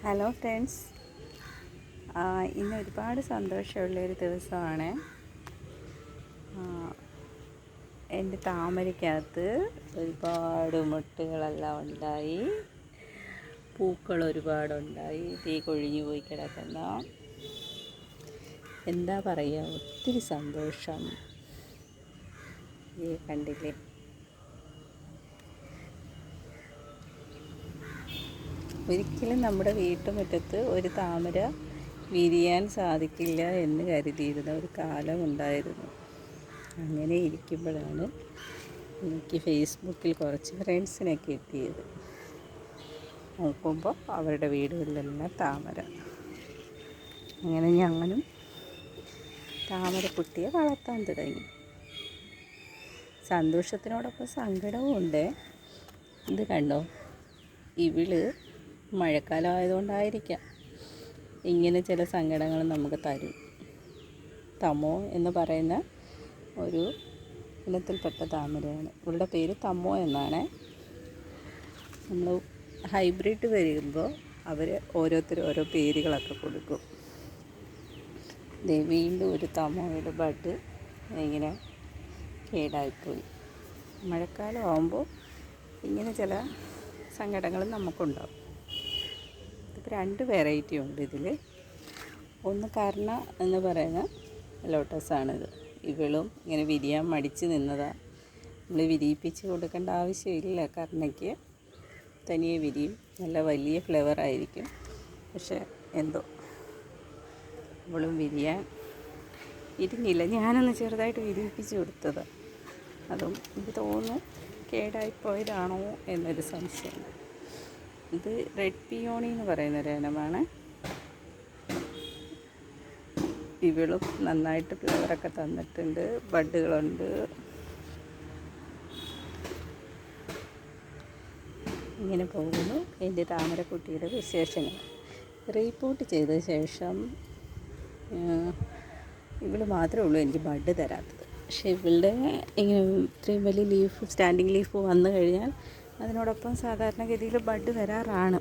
Hello friends, ഇന്ന് ഒരുപാട് സന്തോഷമുള്ളൊരു ദിവസമാണ്. എൻ്റെ താമരയ്ക്കകത്ത് ഒരുപാട് മുട്ടുകളെല്ലാം ഉണ്ടായി, പൂക്കൾ ഒരുപാടുണ്ടായി, തീ കൊഴിഞ്ഞു പോയി കിടക്കുന്ന, എന്താ പറയുക, ഒത്തിരി സന്തോഷം. കണ്ടില്ലേ? ഒരിക്കലും നമ്മുടെ വീട്ടുമുറ്റത്ത് ഒരു താമര വിരിയാൻ സാധിക്കില്ല എന്ന് കരുതിയിരുന്ന ഒരു കാലമുണ്ടായിരുന്നു. അങ്ങനെ ഇരിക്കുമ്പോഴാണ് എനിക്ക് ഫേസ്ബുക്കിൽ കുറച്ച് ഫ്രണ്ട്സിനെ കിട്ടിയത്. നോക്കുമ്പോൾ അവരുടെ വീടുകളിലെല്ലാം താമര. അങ്ങനെ ഞങ്ങളും താമരക്കുട്ടിയെ വളർത്താൻ തുടങ്ങി. സന്തോഷത്തിനോടൊപ്പം സങ്കടവും ഉണ്ട്. ഇത് കണ്ടോ, ഇവള് മഴക്കാലം ആയതുകൊണ്ടായിരിക്കാം ഇങ്ങനെ ചില സങ്കടങ്ങൾ നമുക്ക് തരും. തമോ എന്ന് പറയുന്ന ഒരു ഇനത്തിൽപ്പെട്ട താമരയാണ്. ഇവളുടെ പേര് തമോ എന്നാണ്. നമ്മൾ ഹൈബ്രിഡ് വരുമ്പോൾ അവർ ഓരോരുത്തർ ഓരോ പേരുകളൊക്കെ കൊടുക്കും. വീണ്ടും ഒരു തമോയുടെ ബഡ് ഇങ്ങനെ കേടായിപ്പോയി. മഴക്കാലം ആകുമ്പോൾ ഇങ്ങനെ ചില സങ്കടങ്ങളും നമുക്കുണ്ടാവും. ഇതിപ്പോൾ 2 വെറൈറ്റി ഉണ്ട് ഇതിൽ. ഒന്ന് കർണ എന്ന് പറയുന്ന ലോട്ടസാണിത്. ഇവളും ഇങ്ങനെ വിരിയാൻ മടിച്ച് നിന്നതാണ്. നമ്മൾ വിരിയിപ്പിച്ച് കൊടുക്കേണ്ട ആവശ്യമില്ല. കർണയ്ക്ക് തനിയെ വിരിയും. നല്ല വലിയ ഫ്ലവർ ആയിരിക്കും. പക്ഷേ എന്തോ ഇവളും വിരിയാൻ ഇരുന്നില്ല. ഞാനൊന്ന് ചെറുതായിട്ട് വിരിയിപ്പിച്ച് കൊടുത്തതാണ്. അതും എനിക്ക് തോന്നുന്നു കേടായിപ്പോയതാണോ എന്നൊരു സംശയം. ഇത് റെഡ് പിയോണി എന്ന് പറയുന്നൊരു ഇനമാണ്. ഇവളും നന്നായിട്ട് ഫ്ലവറൊക്കെ തന്നിട്ടുണ്ട്. ബഡുകളുണ്ട്. ഇങ്ങനെ പോകുന്നു എൻ്റെ താമരക്കുട്ടിയുടെ വിശേഷങ്ങൾ. റീപോർട്ട് ചെയ്ത ശേഷം ഇവൾ മാത്രമേ ഉള്ളൂ എനിക്ക് ബഡ് തരാത്തത്. പക്ഷേ ഇവളുടെ ഇങ്ങനെ ഇത്രയും വലിയ ലീഫ്, സ്റ്റാൻഡിങ് ലീഫ് വന്നു കഴിഞ്ഞാൽ അതിനോടൊപ്പം സാധാരണഗതിയിൽ ബഡ് വരാറാണ്.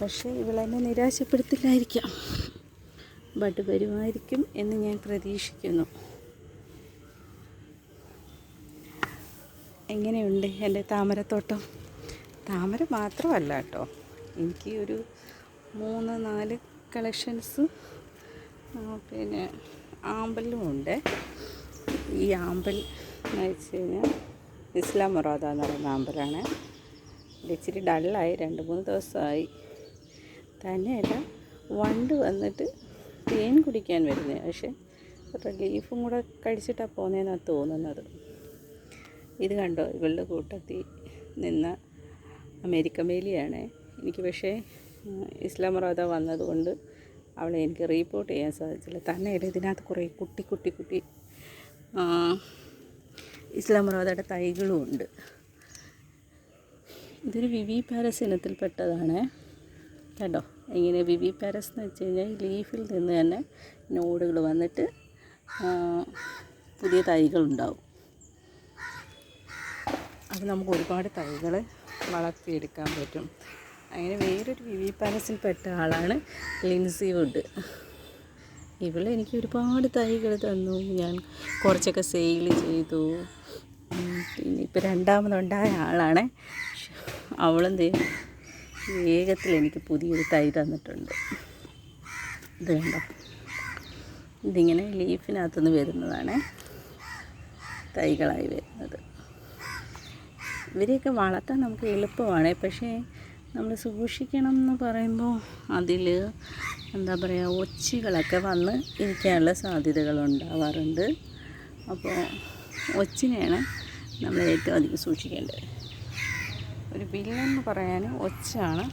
പക്ഷേ ഇവളെന്നെ നിരാശപ്പെടുത്തില്ലായിരിക്കാം. ബഡ് വരുമായിരിക്കും എന്ന് ഞാൻ പ്രതീക്ഷിക്കുന്നു. എങ്ങനെയുണ്ട് എൻ്റെ താമരത്തോട്ടം? താമര മാത്രമല്ല കേട്ടോ, എനിക്ക് ഒരു 3-4 കളക്ഷൻസ് പിന്നെ ആമ്പലും ഉണ്ട്. ഈ ആമ്പൽ എന്ന് വെച്ച് കഴിഞ്ഞാൽ ഇസ്ലാം മൊറാദ എന്ന് പറയുന്ന ആമ്പലാണ്. ഇത് ഇച്ചിരി ഡള്ളായി, 2-3 ദിവസമായി. തന്നെയല്ല, വണ്ട് വന്നിട്ട് തേൻ കുടിക്കാൻ വരുന്നത്. പക്ഷേ ലീഫും കൂടെ കഴിച്ചിട്ടാണ് പോകുന്നതെന്നാണ് തോന്നുന്നത്. ഇത് കണ്ടോ, ഇവളുടെ കൂട്ടത്തിൽ നിന്ന അമേരിക്കൻ വേലിയാണ്. എനിക്ക് പക്ഷേ ഇസ്ലാം മൊറാദ വന്നതുകൊണ്ട് അവളെ എനിക്ക് റീപോർട്ട് ചെയ്യാൻ സാധിച്ചില്ല. തന്നെയല്ല, ഇതിനകത്ത് കുറേ കുട്ടി ഇസ്ലാം മൊറാദയുടെ തൈകളും ഉണ്ട്. ഇതൊരു വിവി പാരസ് ഇനത്തിൽപ്പെട്ടതാണ് കേട്ടോ. ഇങ്ങനെ വിവി പാരസ് എന്ന് വെച്ച് കഴിഞ്ഞാൽ ലീഫിൽ നിന്ന് തന്നെ നോഡുകൾ വന്നിട്ട് പുതിയ തൈകളുണ്ടാവും. അത് നമുക്ക് ഒരുപാട് തൈകൾ വളർത്തിയെടുക്കാൻ പറ്റും. അങ്ങനെ വേറൊരു വിവി പാരസിൽപ്പെട്ട ആളാണ് ലിൻസി വുഡ്. ഇവളെ എനിക്ക് ഒരുപാട് തൈകൾ തന്നു. ഞാൻ കുറച്ചൊക്കെ സെയിൽ ചെയ്തു. പിന്നെ ഇപ്പോൾ രണ്ടാമതുണ്ടായ ആളാണ്. അവളും വേഗത്തിൽ എനിക്ക് പുതിയൊരു തൈ തന്നിട്ടുണ്ട്. ഇത് കണ്ടോ, ഇതിങ്ങനെ ലീഫിനകത്തുനിന്ന് വരുന്നതാണ് തൈകളായി വരുന്നത്. ഇവരെയൊക്കെ വളർത്താൻ നമുക്ക് എളുപ്പമാണ്. പക്ഷേ നമ്മൾ സൂക്ഷിക്കണം എന്ന് പറയുമ്പോൾ അതിൽ എന്താ പറയുക, ഒച്ചികളൊക്കെ വന്ന് ഇരിക്കാനുള്ള സാധ്യതകളുണ്ടാവാറുണ്ട്. അപ്പോൾ ഒച്ചിനെയാണ് നമ്മൾ ഏറ്റവും അധികം സൂക്ഷിക്കേണ്ടത്. ഒരു വില്ലെന്ന് പറയാൻ ഒച്ചാണ്.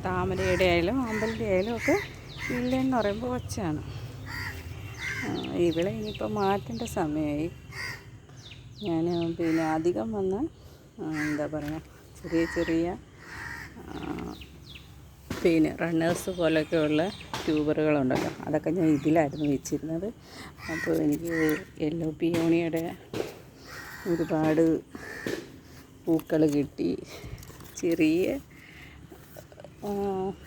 താമരയുടെ ആയാലും അമ്പലിൻ്റെ ആയാലും ഒക്കെ വില്ലെന്ന് പറയുമ്പോൾ ഒച്ചാണ്. ഇവിടെ ഇനിയിപ്പോൾ മാറ്റേണ്ട സമയമായി. ഞാൻ പിന്നെ അധികം വന്ന് എന്താ പറയുക, ചെറിയ പിന്നെ റണ്ണേഴ്സ് പോലെയൊക്കെയുള്ള ട്യൂബറുകളുണ്ടല്ലോ, അതൊക്കെ ഞാൻ ഇതിലായിരുന്നു വെച്ചിരുന്നത്. അപ്പോൾ എനിക്ക് യെല്ലോ പിയോണിയുടെ ഒരുപാട് പൂക്കൾ കിട്ടി. ചെറിയ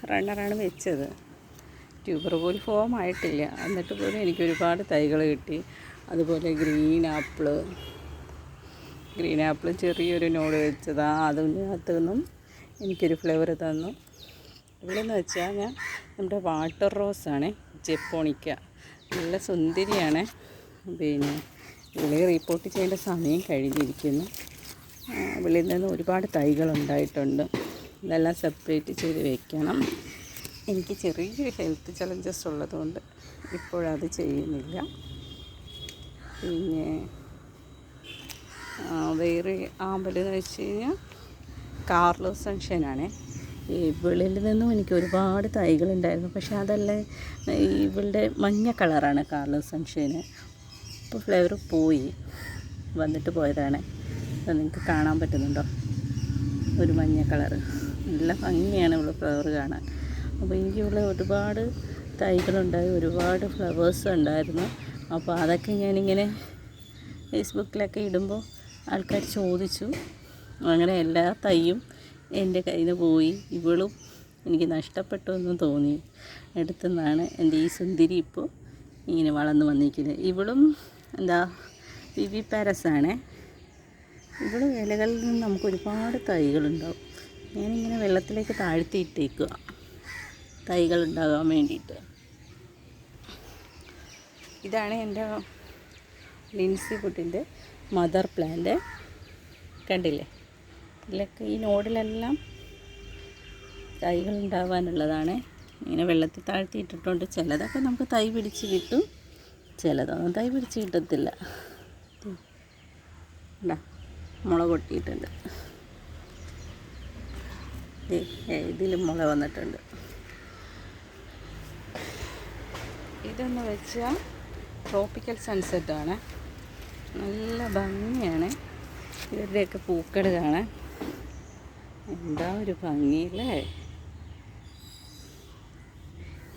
റണ്ണറാണ് വെച്ചത്. ട്യൂബർ പോലും ഫോം ആയിട്ടില്ല, എന്നിട്ട് പോലും എനിക്ക് ഒരുപാട് തൈകൾ കിട്ടി. അതുപോലെ ഗ്രീൻ ആപ്പിൾ ചെറിയൊരു നോഡ് വെച്ചതാണ്, അതിനകത്തു നിന്നും എനിക്കൊരു ഫ്ലേവർ തന്നു. ഇവിടെയെന്ന് വെച്ചാൽ നമ്മുടെ വാട്ടർ റോസാണ്, ജപ്പോണിക്ക, നല്ല സുന്ദരിയാണ്. പിന്നെ വിളി റിപ്പോർട്ട് ചെയ്യേണ്ട സമയം കഴിഞ്ഞിരിക്കുന്നു. വിളിയിൽ നിന്ന് ഒരുപാട് തൈകളുണ്ടായിട്ടുണ്ട്, ഇതെല്ലാം സെപ്പറേറ്റ് ചെയ്ത് വെക്കണം. എനിക്ക് ചെറിയൊരു ഹെൽത്ത് ചലഞ്ചസ് ഉള്ളതുകൊണ്ട് ഇപ്പോഴത് ചെയ്യുന്നില്ല. പിന്നെ വേറെ ആമ്പലെന്ന് വെച്ച് കഴിഞ്ഞാൽ കാർലോസ് സൺഷൈനാണ്. ഈ വെളിയിൽ നിന്നും എനിക്ക് ഒരുപാട് തൈകളുണ്ടായിരുന്നു, പക്ഷേ അതെല്ലാം ഇവളുടെ മഞ്ഞ കളറാണ് കാർലോസ് സൺഷൈന്. ഇപ്പോൾ ഫ്ലേവർ പോയി, വന്നിട്ട് പോയതാണ്. അത് നിങ്ങൾക്ക് കാണാൻ പറ്റുന്നുണ്ടോ? ഒരു മഞ്ഞ കളറ്, നല്ല ഭംഗിയാണ് ഇവള് ഫ്ലവർ കാണാൻ. അപ്പോൾ എനിക്കിവിടെ ഒരുപാട് തൈകളുണ്ടായി, ഒരുപാട് ഫ്ലവേഴ്സ് ഉണ്ടായിരുന്നു. അപ്പോൾ അതൊക്കെ ഞാനിങ്ങനെ ഫേസ്ബുക്കിലൊക്കെ ഇടുമ്പോൾ ആൾക്കാർ ചോദിച്ചു. അങ്ങനെ എല്ലാ തൈയും എൻ്റെ കയ്യിൽ നിന്ന് പോയി. ഇവളും എനിക്ക് നഷ്ടപ്പെട്ടു എന്ന് തോന്നി. അടുത്തുനിന്നാണ് എൻ്റെ ഈ സുന്ദരി ഇപ്പോൾ ഇങ്ങനെ വളർന്നു വന്നിരിക്കുന്നത്. ഇവളും വിവി പാരസാണ്. ഇവിടെ ഇലകളിൽ നിന്ന് നമുക്ക് ഒരുപാട് തൈകളുണ്ടാവും. ഞാനിങ്ങനെ വെള്ളത്തിലേക്ക് താഴ്ത്തിയിട്ടേക്കുക തൈകളുണ്ടാകാൻ വേണ്ടിയിട്ട്. ഇതാണ് എൻ്റെ ലിൻസി വുഡിൻ്റെ മദർ പ്ലാന്റ്. കണ്ടില്ലേ? ഇതിലൊക്കെ ഈ നോഡിലെല്ലാം തൈകളുണ്ടാകാനുള്ളതാണ്. ഇങ്ങനെ വെള്ളത്തിൽ താഴ്ത്തിയിട്ടിട്ടുണ്ട്. ചിലതൊക്കെ നമുക്ക് തൈ പിടിച്ച് കിട്ടും, ചിലതൊന്നും തൈ പിടിച്ച് കിട്ടത്തില്ല. മുള കൊട്ടിയിട്ടുണ്ട്, ഇതിലും മുള വന്നിട്ടുണ്ട്. ഇതെന്ന് വെച്ചാൽ ട്രോപ്പിക്കൽ സൺസെറ്റാണ്, നല്ല ഭംഗിയാണ്. ഇവരുടെയൊക്കെ പൂക്കൾ കാണാൻ എന്താ ഒരു ഭംഗിയില്ലേ.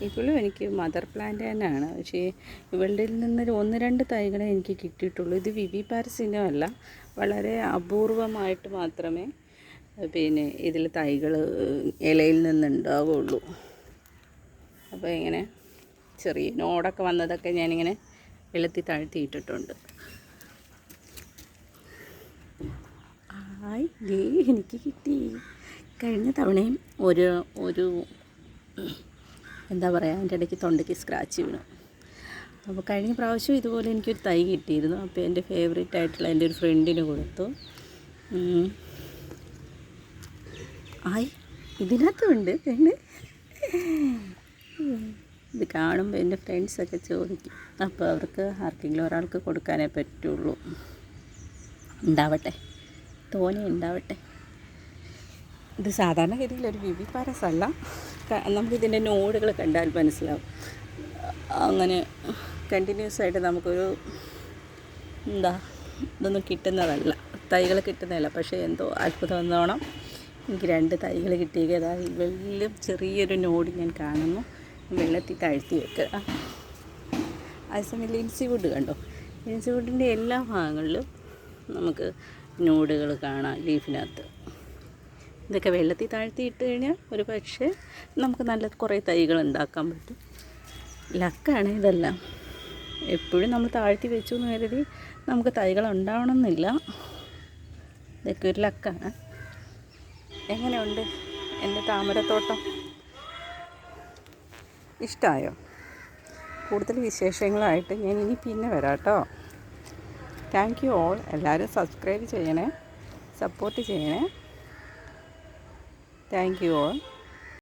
ഇപ്പോഴും എനിക്ക് മദർ പ്ലാന്റ് തന്നെയാണ്, പക്ഷേ ഇവളുടെ നിന്ന് 1-2 തൈകളെ എനിക്ക് കിട്ടിയിട്ടുള്ളൂ. ഇത് വിവി പാരസിനോ അല്ല, വളരെ അപൂർവമായിട്ട് മാത്രമേ പിന്നെ ഇതിൽ തൈകൾ ഇലയിൽ നിന്നുണ്ടാവുള്ളൂ. അപ്പോൾ ഇങ്ങനെ ചെറിയ നോടൊക്കെ വന്നതൊക്കെ ഞാനിങ്ങനെ വെള്ളത്തിൽ താഴ്ത്തിയിട്ടിട്ടുണ്ട്. എനിക്ക് കിട്ടി. കഴിഞ്ഞ തവണയും ഒരു എന്താ പറയുക, എൻ്റെ ഇടയ്ക്ക് തൊണ്ടയ്ക്ക് സ്ക്രാച്ച് വീണു. അപ്പോൾ കഴിഞ്ഞ പ്രാവശ്യം ഇതുപോലെ എനിക്കൊരു തൈ കിട്ടിയിരുന്നു. അപ്പോൾ എൻ്റെ ഫേവറേറ്റ് ആയിട്ടുള്ള എൻ്റെ ഒരു ഫ്രണ്ടിന് കൊടുത്തു. ഇതിനകത്തുണ്ട് പെണ്ണ്. ഇത് കാണുമ്പോൾ എൻ്റെ ഫ്രണ്ട്സൊക്കെ ചോദിക്കും. അപ്പോൾ അവർക്ക് ആർക്കെങ്കിലും ഒരാൾക്ക് കൊടുക്കാനേ പറ്റുള്ളൂ. ഉണ്ടാവട്ടെ, തോനെ ഉണ്ടാവട്ടെ. ഇത് സാധാരണഗതിയിൽ ഒരു വിവി പാരസ് അല്ല. നമുക്കിതിൻ്റെ നോഡുകൾ കണ്ടാൽ മനസ്സിലാവും. അങ്ങനെ കണ്ടിന്യൂസ് ആയിട്ട് നമുക്കൊരു ഇതൊന്നും കിട്ടുന്നതല്ല, തൈകൾ കിട്ടുന്നതല്ല. പക്ഷേ എന്തോ അത്ഭുതം എന്നോണം എനിക്ക് 2 തൈകൾ കിട്ടിയത്. വലിയ ചെറിയൊരു നോഡ് ഞാൻ കാണുന്നു, വെള്ളത്തിൽ താഴ്ത്തി വെക്കുക. അതേസമയം ലിൻസി വുഡ് കണ്ടോ? ലിൻസി വുഡിൻ്റെ എല്ലാ ഭാഗങ്ങളിലും നമുക്ക് നോഡുകൾ കാണാം ലീഫിനകത്ത്. ഇതൊക്കെ വെള്ളത്തിൽ താഴ്ത്തി ഇട്ട് കഴിഞ്ഞാൽ ഒരു പക്ഷേ നമുക്ക് നല്ല കുറേ തൈകൾ ഉണ്ടാക്കാൻ പറ്റും. ലക്കാണ് ഇതെല്ലാം. എപ്പോഴും നമ്മൾ താഴ്ത്തി വെച്ചു എന്ന് കരുതി നമുക്ക് തൈകൾ ഉണ്ടാവണമെന്നില്ല. ഇതൊക്കെ ഒരു ലക്കാണ്. എങ്ങനെയുണ്ട് എൻ്റെ താമരത്തോട്ടം? ഇഷ്ടമായോ? കൂടുതൽ വിശേഷങ്ങളായിട്ട് ഞാൻ ഇനി പിന്നെ വരാം കേട്ടോ. Thank you all. എല്ലാവരും സബ്സ്ക്രൈബ് ചെയ്യണേ, സപ്പോർട്ട് ചെയ്യണേ. Thank you all.